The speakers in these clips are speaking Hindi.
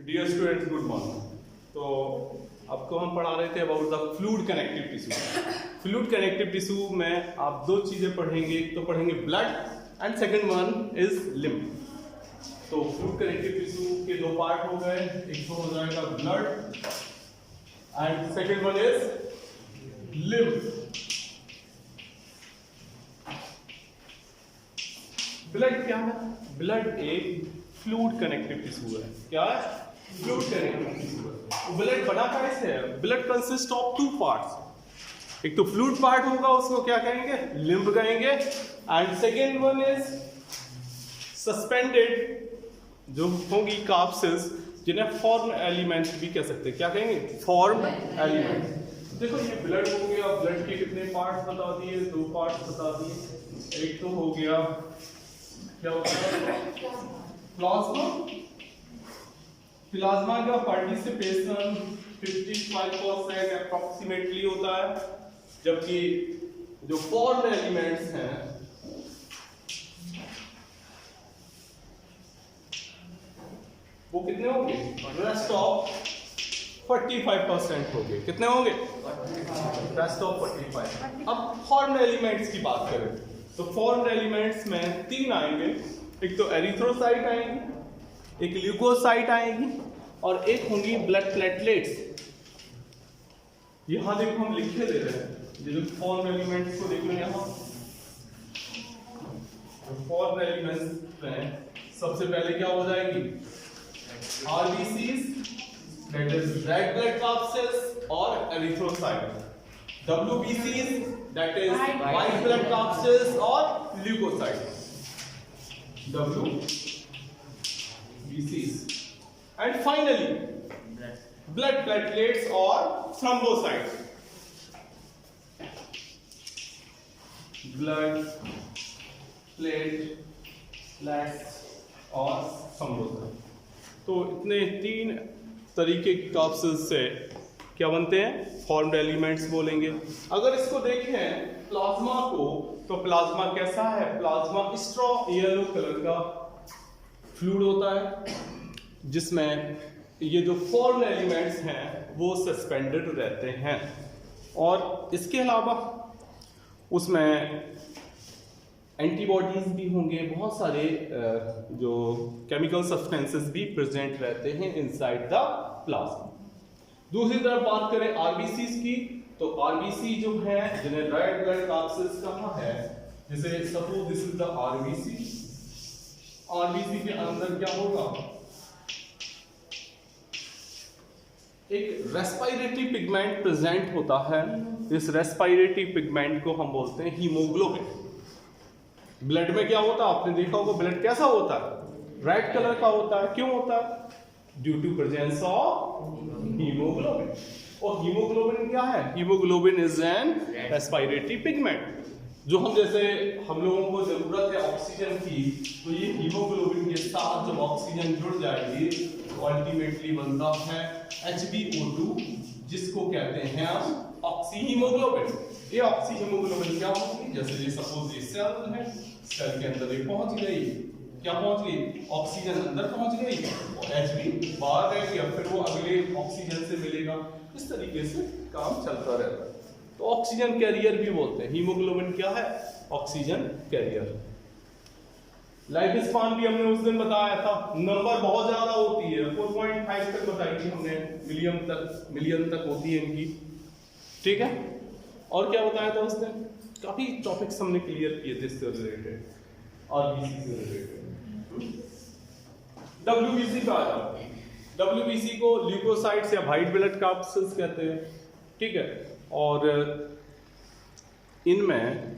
Dear students, good morning. तो आपको हम पढ़ा रहे थे about the fluid connective tissue. Fluid connective tissue में आप दो चीजें पढ़ेंगे, एक तो पढ़ेंगे blood and second one is lymph. तो फ्लूइड कनेक्टिव टिश्यू के दो पार्ट हो गए, एक तो हो जाएगा blood and second one is lymph. Blood क्या है? ब्लड एक फ्लूइड कनेक्टिव टिश्यू है। क्या है? फ्लूइड कनेक्टिव टिश्यू है। ब्लड बना कैसे है? Blood consist of two parts. एक तो फ्लूइड पार्ट होगा, उसको क्या कहेंगे? लिम्फ कहेंगे। And second one is suspended जो होंगी कार्ब्सेस, जिन्हें फॉर्म एलिमेंट्स भी कह सकते हैं। क्या कहेंगे? Form element. देखो ये ब्लड हो गया, ब्लड के कितने पार्ट्स बता दिए? दो पार्ट्स बता दिए। एक तो हो गया क्या होता है? प्लाज्मा। प्लाज्मा का पार्टिसिपेशन 55% अप्रोक्सीमेटली होता है, जबकि जो फॉर्म एलिमेंट्स हैं वो कितने होंगे? रेस्ट ऑफ 45% होंगे। कितने होंगे? Rest of 45। अब फॉर्म एलिमेंट्स की बात करें तो फॉर्म एलिमेंट्स में तीन आएंगे। एक तो एरिथ्रोसाइट आएंगी, एक ल्यूकोसाइट आएगी और एक होंगी ब्लड प्लेटलेट्स। यहां देखो हम लिखे दे रहे हैं जो फॉर्म एलिमेंट्स को। देखो यहां फॉर्म एलिमेंट्स में सबसे पहले क्या हो जाएगी? RBCs, that is red blood corpses और erythrocyte. WBCs, that is white blood corpuscles or leukocytes. WBCs. And finally, blood platelets or thrombocytes. Blood platelets or thrombocytes. तो इतने तीन तरीके की कार्पसेस से क्या बनते हैं? फॉर्म्ड एलिमेंट्स बोलेंगे। अगर इसको देखें प्लाज्मा को, तो प्लाज्मा कैसा है? प्लाज्मा स्ट्रॉ येलो कलर का फ्लूइड होता है, जिसमें ये जो फॉर्म्ड एलिमेंट्स हैं वो सस्पेंडेड रहते हैं। और इसके अलावा उसमें एंटीबॉडीज भी होंगे, बहुत सारे जो केमिकल सब्सटेंसेस भी प्रेजेंट रहते हैं इनसाइड द प्लाज्मा। दूसरी तरफ बात करें आरबीसी की, तो आरबीसी जो है जिन्हें रेड ब्लड कॉर्पसेस कहा है, जैसे suppose this is the RBC. RBC के अंदर क्या होगा? एक रेस्पिरेटरी पिगमेंट प्रेजेंट होता है। इस रेस्पिरेटरी पिगमेंट को हम बोलते हैं हीमोग्लोबिन। ब्लड में क्या होता है? आपने देखा होगा ब्लड कैसा होता है? रेड कलर का होता है। क्यों होता है? Due to presence of haemoglobin. और हीमोग्लोबिन क्या है? Haemoglobin is an respiratory pigment. जो हम जैसे हम लोगों को जरूरत है ऑक्सीजन की, तो ये हीमोग्लोबिन के साथ जब ऑक्सीजन जुड़ जाएगी तो अल्टीमेटली बनता है HbO2, जिसको कहते हैं हम ऑक्सी हीमोग्लोबिन। ये ऑक्सी हीमोग्लोबिन क्या होगी? जैसे ये सपोज ये सेल है, सेल के अंदर ये पहुंच गई, क्या पहुंच गई? ऑक्सीजन अंदर पहुंच गई और Hb बाहर रह गया, फिर वो अगले ऑक्सीजन से मिलेगा। इस तरीके से काम चलता रहता है। तो ऑक्सीजन कैरियर भी बोलते हैं। हीमोग्लोबिन क्या है? Oxygen carrier. लाइफ स्पान भी हमने उस दिन बताया था, नंबर बहुत ज्यादा होती है, 4.5 तक बताई थी हमने, मिलियन तक होती है इनकी। ठीक है, और क्या बताया था उस दिन? काफी टॉपिक्स हमने क्लियर किए थे इससे रिलेटेड, आरबीसी से रिलेटेड। WBC का आ जाओ। WBC को ल्यूकोसाइट्स या व्हाइट ब्लड कॉर्पसेस कहते हैं। ठीक है, और इनमें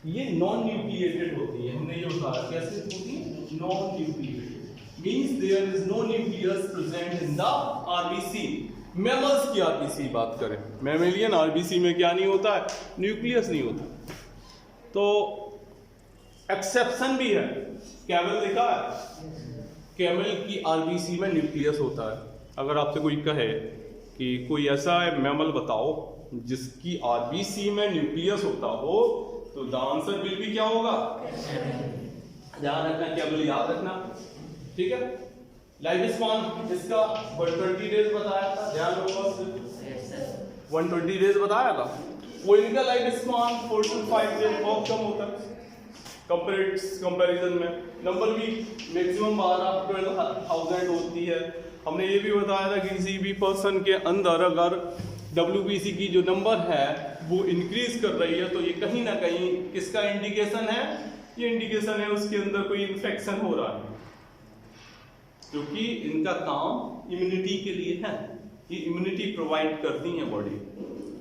ये नॉन न्यूक्लिएटेड होती है। हमने ये बताया कैसे होती है? Non nucleated means there is no nucleus present in the RBC. Mammals की आरबीसी बात करें, मैमेलियन आरबीसी में क्या नहीं होता है? न्यूक्लियस नहीं होता। तो एक्सेप्शन भी है, कैमल लिखा है, कैमल की आरबीसी में न्यूक्लियस होता है। अगर आपसे कोई कहे कि कोई ऐसा मैमल बताओ जिसकी आरबीसी में न्यूक्लियस होता हो, तो द आंसर विल भी क्या होगा? ध्यान रखना, कैमल याद रखना। ठीक है, लाइफ स्पान इसका 120 डेज बताया था, ध्यान होगा, 120 डेज बताया था। वो इनका लाइफ स्पान 4 to 5 डेज बहुत कम होता है कंपैरिजन में। नंबर भी मैक्सिमम 12,000 होती है। हमने ये भी बताया था कि किसी भी पर्सन के अंदर अगर WBC की जो नंबर है वो इंक्रीज कर रही है तो ये कहीं ना कहीं किसका इंडिकेशन है, ये इंडिकेशन है उसके अंदर कोई इन्फेक्शन हो रहा है, क्योंकि इनका काम इम्यूनिटी के लिए है, ये इम्यूनिटी प्रोवाइड करती है बॉडी।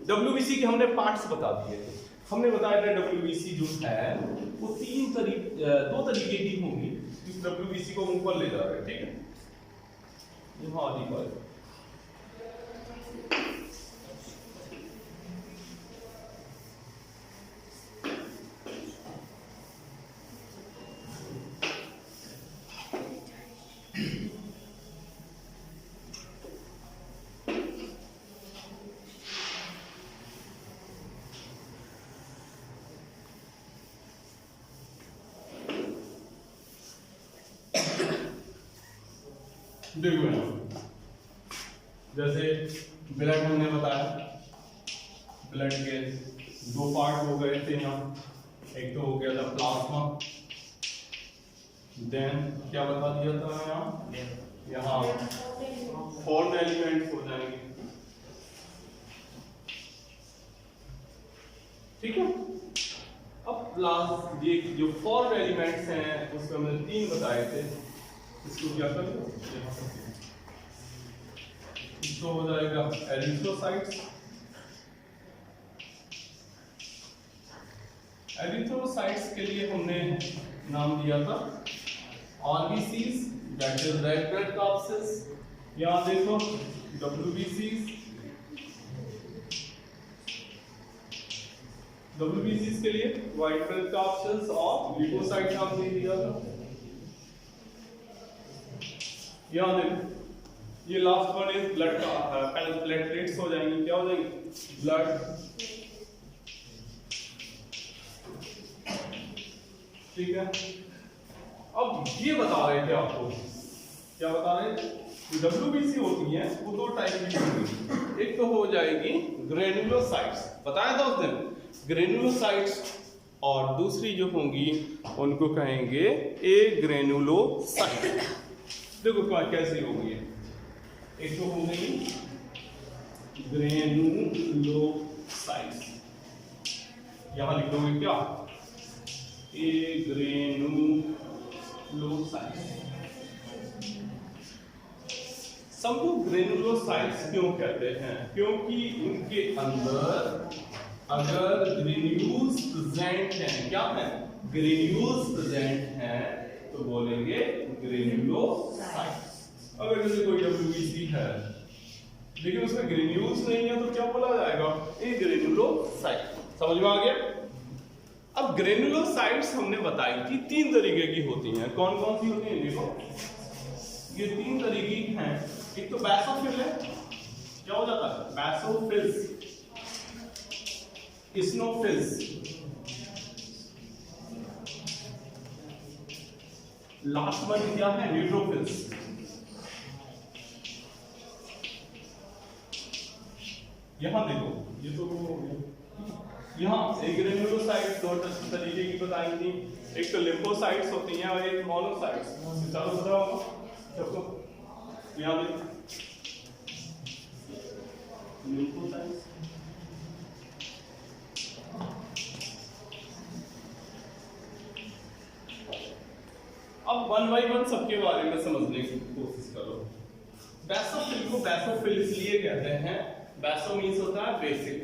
WBC के हमने पार्ट्स बता दिए थे। हमने बताया था WBC जो है वो दो तरीके की होंगी। इस WBC को ऊपर ले जा रहे हैं, ठीक है, यहाँ आदि पर देखो जैसे ब्लड हमने बताया, ब्लड के दो पार्ट हो गए थे यहाँ, एक तो हो गया था प्लाज्मा, देन क्या बता दिया था यहाँ फॉर्म एलिमेंट्स हो जाएंगे, ठीक है। अब ये जो फॉर्म एलिमेंट्स हैं उसमें हमने 3 बताए थे, इसको क्या कर लो, इसको हो जाएगा एरिथ्रोसाइट्स। एरिथ्रोसाइट्स के लिए हमने नाम दिया था RBCs, that is red blood corpses. यहाँ देखो WBCs के लिए व्हाइट ब्लड कॉर्पसेस और ल्यूकोसाइट नाम दे दिया था। यहाँ देखो ये लास्ट वन इज ब्लड का प्लेटलेट्स हो जाएंगी, क्या हो जाएंगी, ब्लड, ठीक है। अब ये बता रहे थे आपको, क्या बता रहे थे, WBC होती है वो 2 टाइप की होगी। एक तो हो जाएगी ग्रेनुलोसाइट्स, बताया था उस दिन, ग्रेनुलोसाइट्स, और दूसरी जो होंगी उनको कहेंगे ए ग्रेनुलोसाइट। देखो कैसी होगी, एक तो हो गई ग्रेनुलोसाइट्स, यहां लिख दोगे क्या, ए ग्रेनुलोसाइट्स। सबको ग्रेनुलोसाइट्स क्यों कहते हैं, क्योंकि उनके अंदर अगर ग्रेन्यूल्स प्रेजेंट हैं, क्या है, ग्रेन्यूल्स प्रेजेंट हैं तो बोलेंगे ग्रेनुलोसाइट्स। अगर जैसे कोई WBC है लेकिन उसमें ग्रेन्यूल्स नहीं है तो क्या बोला जाएगा, ए ग्रेनुलोसाइट। समझ में आ गया। अब ग्रेनुलोसाइट्स हमने बताई थी 3 तरीके की होती हैं, कौन कौन सी होती हैं, देखो ये 3 तरीके की हैं। एक तो बैसोफिल है, क्या हो जाता है, बैसोफिल्स, इस्नोफिल्स, लास्ट वन क्या है, न्यूट्रोफिल्स। यहां देखो ये तो यहाँ एक ग्रेनुलोसाइट्स 2 तरीके की बताई थी, एक तो लिम्फोसाइट्स होती हैं और एक मोनोसाइट्स। चलो पता होगा सबको, यहाँ देखो लिम्फोसाइट्स, अब 1 बाय 1 सबके बारे में समझने की कोशिश करो। बैसोफिल को बैसोफिल इसलिए कहते हैं, बैसो मीन्स होता है बेसिक,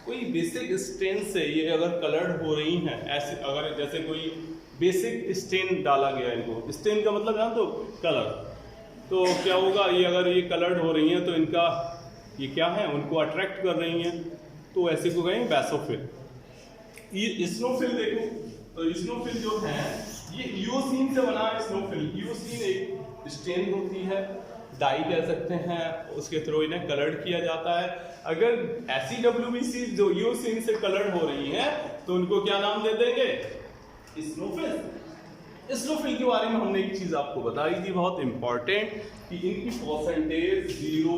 कोई बेसिक स्टेन से ये अगर कलर्ड हो रही हैं, ऐसे अगर जैसे कोई बेसिक स्टेन डाला गया, इनको स्टेन का मतलब जान तो कलर, तो क्या होगा, ये अगर ये कलर्ड हो रही हैं तो इनका ये क्या है, उनको अट्रैक्ट कर रही हैं, तो ऐसे को कहेंगे बैसोफिल। ये स्नोफिल देखो, तो स्नोफिल जो है ये ईओसिन से बना है। स्नोफिल, ईओसिन एक स्टेन होती है, डाई कह सकते हैं, उसके थ्रू इन्हें कलर्ड किया जाता है। अगर ऐसी WBC जो ईओसिन से कलर्ड हो रही हैं तो उनको क्या नाम दे देंगे, स्नोफिल। इसनोफिल के बारे में हमने एक चीज आपको बताई थी बहुत इंपॉर्टेंट कि इनकी परसेंटेज 0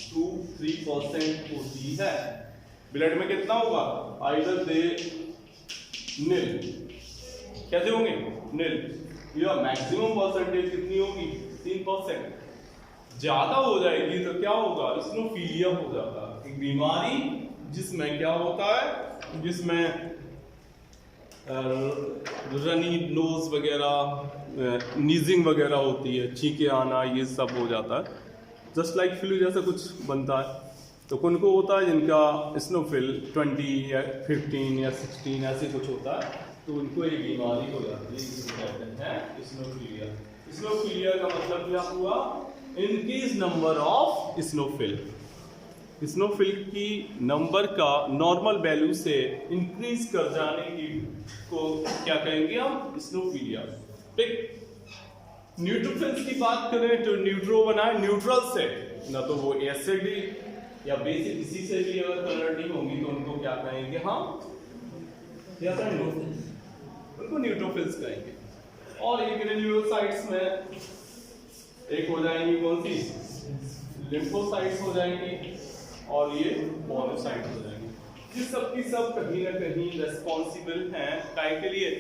to 3% होती है। ब्लड में कितना होगा? आइदर दे नील, कैसे होंगे? नील। या मैक्सिमम परसेंटेज कितनी होगी? 3%। ज्यादा हो जाएगी तो क्या होगा? इसनोफिलिया हो जाता है, एक बीमारी जिसमें क्या होता है, जिसमें रनी नोज वगैरह, नीजिंग वगैरह होती है, छींके आना, ये सब हो जाता है। जस्ट लाइक फ्लू जैसा कुछ बनता है। तो कौन को होता है जिनका इसनोफिल 20 या 15 या 16 ऐसे कुछ होता है, तो उनको एक बीमारी हो जाती है जिसे कहते हैं इसनोफिलिया। इसनोफिलिया का मतलब क्या हुआ? Increase number of eosinophil. Eosinophil की नंबर का नॉर्मल वैल्यू से इंक्रीज कर जाने की को क्या कहेंगे हम? इसनोफिलिया। ठीक। न्यूट्रोफिल्स की बात करें तो न्यूट्रो बनाए न्यूट्रल से, ना तो वो एसिडिक या बेसिक किसी से भी अगर कन्वर्ट नहीं होंगी तो उनको क्या कहेंगे हम? क्या कहेंगे? उनको न्यूट्रोफिल्स कहेंगे। और ये ग्रेन्युलोसाइट्स में एक हो जाएंगी कौन सी? लिम्फोसाइट्स हो जाएंगी और ये मोनोसाइट हो जाएंगे। ये सब की सब कहीं ना कहीं रेस्पॉन्सिबल हैं काय के लिए?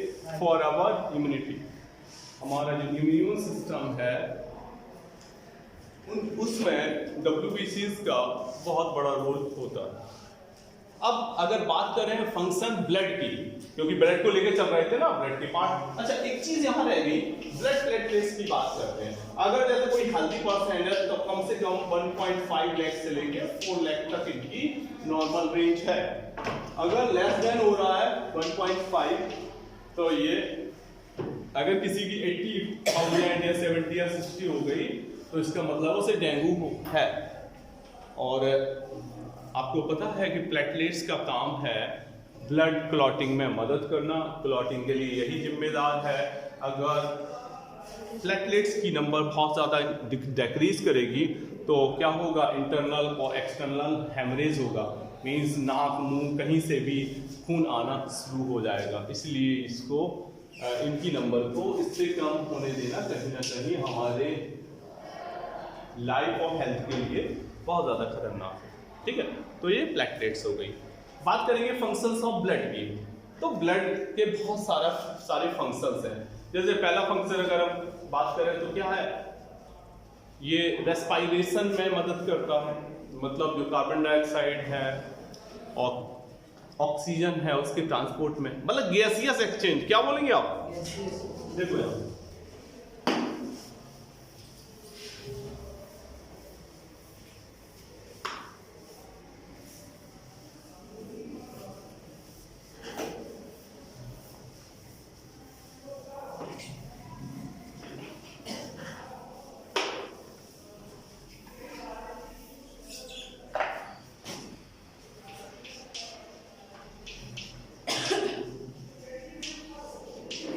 For our immunity. हमारा जो इम्यून सिस्टम है उसमें WBCs का बहुत बड़ा रोल होता है। अब अगर बात करें फंक्शन ब्लड की, क्योंकि ब्लड को लेकर चल रहे थे ना, ब्लड के पार्ट। अच्छा, एक चीज यहाँ रह गई, ब्लड प्लेटलेट्स की बात करते हैं। अगर जैसे कोई हेल्दी पर्सन है तो कम से कम 1.5 लाख से लेकर 4 लाख तक इनकी नॉर्मल रेंज है। अगर लेस देन हो रहा है 1.5, तो ये अगर किसी की 80,000 या 70 या 60 हो गई तो इसका मतलब उसे डेंगू है। और आपको पता है कि प्लेटलेट्स का काम है ब्लड क्लॉटिंग में मदद करना। क्लॉटिंग के लिए यही जिम्मेदार है। अगर प्लेटलेट्स की नंबर बहुत ज़्यादा डिक्रीज करेगी तो क्या होगा? इंटरनल और एक्सटर्नल हेमरेज होगा। मींस नाक मुंह कहीं से भी खून आना शुरू हो जाएगा। इसलिए इसको इनकी नंबर को इससे कम होने देना कहीं ना कहीं हमारे लाइफ और हेल्थ के लिए बहुत ज़्यादा खतरनाक है। ठीक है, तो ये प्लेटलेट्स हो गई। बात करेंगे फंक्शंस ऑफ ब्लड की। तो ब्लड के बहुत सारे फंक्शंस हैं। जैसे पहला फंक्शन अगर हम बात करें तो क्या है? ये रेस्पायरेशन में मदद करता है। मतलब जो कार्बन डाइऑक्साइड है और ऑक्सीजन है उसके ट्रांसपोर्ट में, मतलब गैसियस एक्सचेंज। क्या बोलेंगे आप? देखो यार,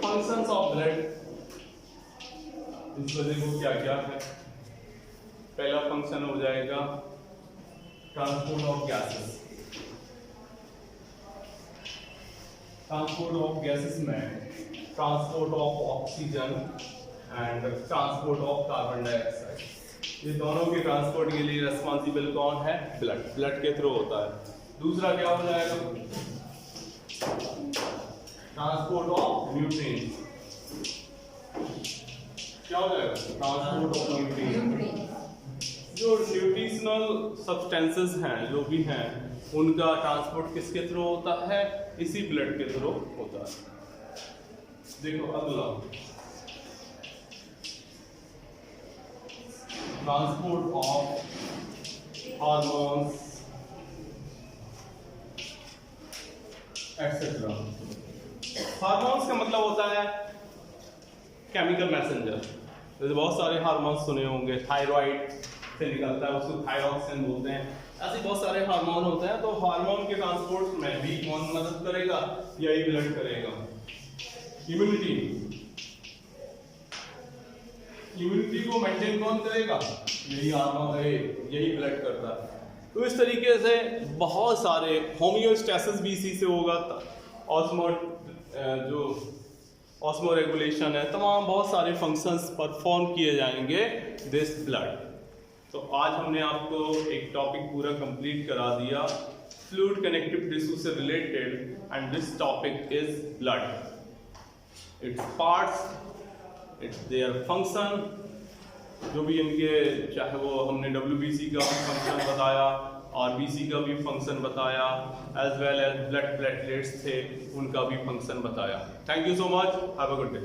फंक्शंस ऑफ ब्लड इस वजह को क्या क्या है? पहला फंक्शन हो जाएगा transport of gases. Transport of gases में transport of oxygen and transport of carbon dioxide, ये दोनों के ट्रांसपोर्ट के लिए रिस्पॉन्सिबल कौन है? ब्लड। ब्लड के थ्रू होता है। दूसरा क्या हो जाएगा? Transport of nutrients. क्या हो जाएगा? Transport of nutrients. जो न्यूट्रिशनल सब्सटेंसेस हैं जो भी हैं उनका ट्रांसपोर्ट किसके थ्रू होता है? इसी ब्लड के थ्रू होता है। देखो अगला, transport of hormones etcetera. Hormones का मतलब होता है केमिकल मैसेंजर। जैसे बहुत सारे हार्मोन्स सुने होंगे, थायराइड से निकलता है, उसको थायरॉक्सिन बोलते हैं। ऐसे बहुत सारे हार्मोन होते हैं। तो हार्मोन के ट्रांसपोर्ट में भी कौन मदद करेगा? यही ब्लड करेगा। इम्यूनिटी, इम्यूनिटी को मेंटेन कौन करेगा? यही हार्मोन है, यही ब्लड करता है। तो इस तरीके से बहुत सारे होमियोस्टेसिस भी इसी से होगा। ऑस्मोट जो ऑस्मो रेगुलेशन है, तमाम बहुत सारे फंक्शंस परफॉर्म किए जाएंगे दिस ब्लड। तो आज हमने आपको एक टॉपिक पूरा कंप्लीट करा दिया फ्लूइड कनेक्टिव टिश्यू से related, and this topic is blood, its parts, it's their function, जो भी इनके, चाहे वो हमने WBC का भी फंक्शन बताया, RBC का भी फंक्शन बताया, as well as blood platelets थे उनका भी फंक्शन बताया। Thank you so much, have a good day.